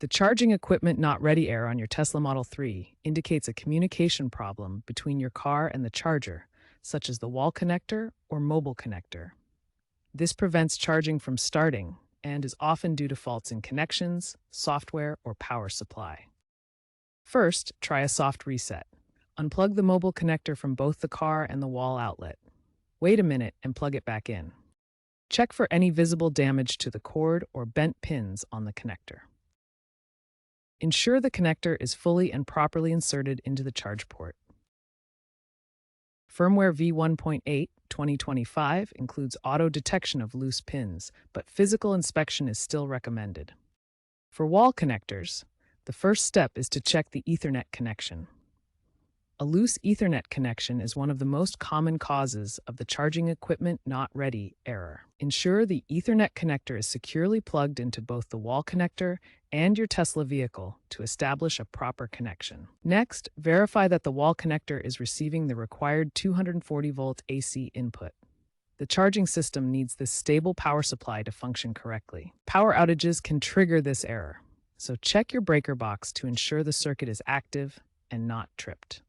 The charging equipment not ready error on your Tesla Model 3 indicates a communication problem between your car and the charger, such as the wall connector or mobile connector. This prevents charging from starting and is often due to faults in connections, software, or power supply. First, try a soft reset. Unplug the mobile connector from both the car and the wall outlet. Wait a minute and plug it back in. Check for any visible damage to the cord or bent pins on the connector. Ensure the connector is fully and properly inserted into the charge port. Firmware v1.8 2025 includes auto detection of loose pins, but physical inspection is still recommended. For wall connectors, the first step is to check the Ethernet connection. A loose Ethernet connection is one of the most common causes of the charging equipment not ready error. Ensure the Ethernet connector is securely plugged into both the wall connector and your Tesla vehicle to establish a proper connection. Next, verify that the wall connector is receiving the required 240-volt AC input. The charging system needs this stable power supply to function correctly. Power outages can trigger this error, so check your breaker box to ensure the circuit is active and not tripped.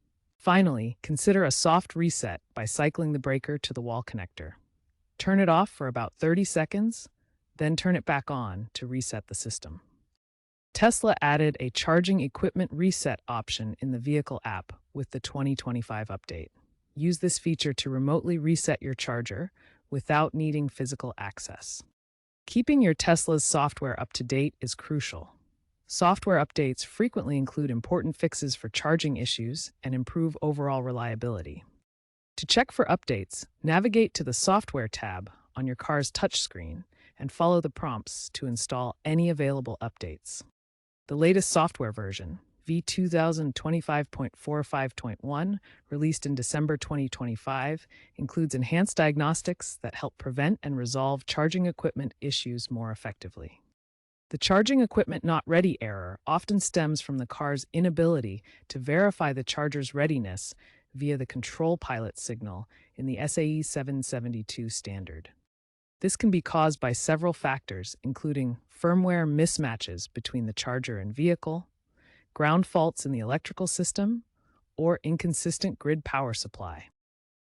Finally, consider a soft reset by cycling the breaker to the wall connector. Turn it off for about 30 seconds, then turn it back on to reset the system. Tesla added a charging equipment reset option in the vehicle app with the 2025 update. Use this feature to remotely reset your charger without needing physical access. Keeping your Tesla's software up to date is crucial. Software updates frequently include important fixes for charging issues and improve overall reliability. To check for updates, navigate to the Software tab on your car's touchscreen and follow the prompts to install any available updates. The latest software version, v2025.45.1, released in December 2025, includes enhanced diagnostics that help prevent and resolve charging equipment issues more effectively. The charging equipment not ready error often stems from the car's inability to verify the charger's readiness via the control pilot signal in the SAE 772 standard. This can be caused by several factors, including firmware mismatches between the charger and vehicle, ground faults in the electrical system, or inconsistent grid power supply.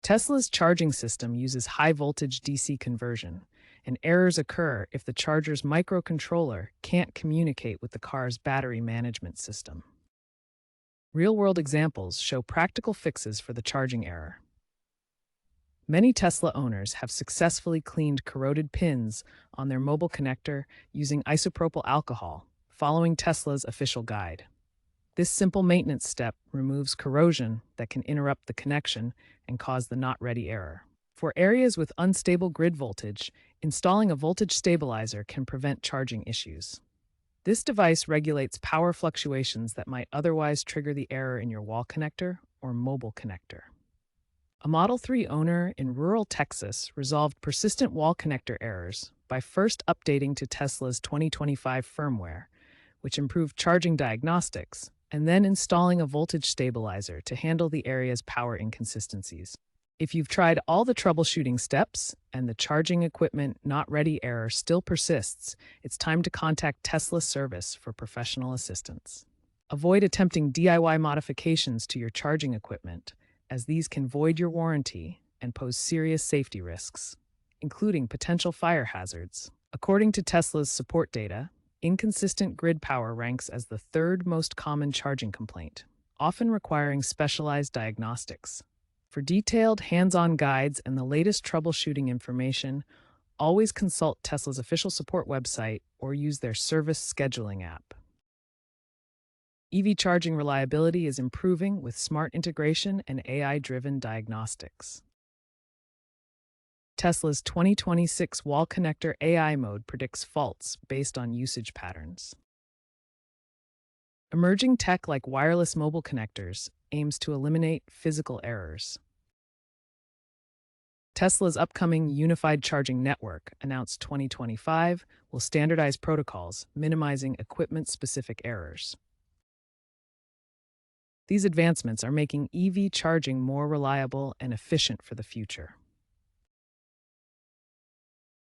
Tesla's charging system uses high-voltage DC conversion, and errors occur if the charger's microcontroller can't communicate with the car's battery management system. Real-world examples show practical fixes for the charging error. Many Tesla owners have successfully cleaned corroded pins on their mobile connector using isopropyl alcohol, following Tesla's official guide. This simple maintenance step removes corrosion that can interrupt the connection and cause the not ready error. For areas with unstable grid voltage, installing a voltage stabilizer can prevent charging issues. This device regulates power fluctuations that might otherwise trigger the error in your wall connector or mobile connector. A Model 3 owner in rural Texas resolved persistent wall connector errors by first updating to Tesla's 2025 firmware, which improved charging diagnostics, and then installing a voltage stabilizer to handle the area's power inconsistencies. If you've tried all the troubleshooting steps and the charging equipment not ready error still persists, it's time to contact Tesla Service for professional assistance. Avoid attempting DIY modifications to your charging equipment, as these can void your warranty and pose serious safety risks, including potential fire hazards. According to Tesla's support data, inconsistent grid power ranks as the third most common charging complaint, often requiring specialized diagnostics. For detailed hands-on guides and the latest troubleshooting information, always consult Tesla's official support website or use their service scheduling app. EV charging reliability is improving with smart integration and AI-driven diagnostics. Tesla's 2026 wall connector AI mode predicts faults based on usage patterns. Emerging tech like wireless mobile connectors aims to eliminate physical errors. Tesla's upcoming unified charging network, announced 2025, will standardize protocols, minimizing equipment-specific errors. These advancements are making EV charging more reliable and efficient for the future.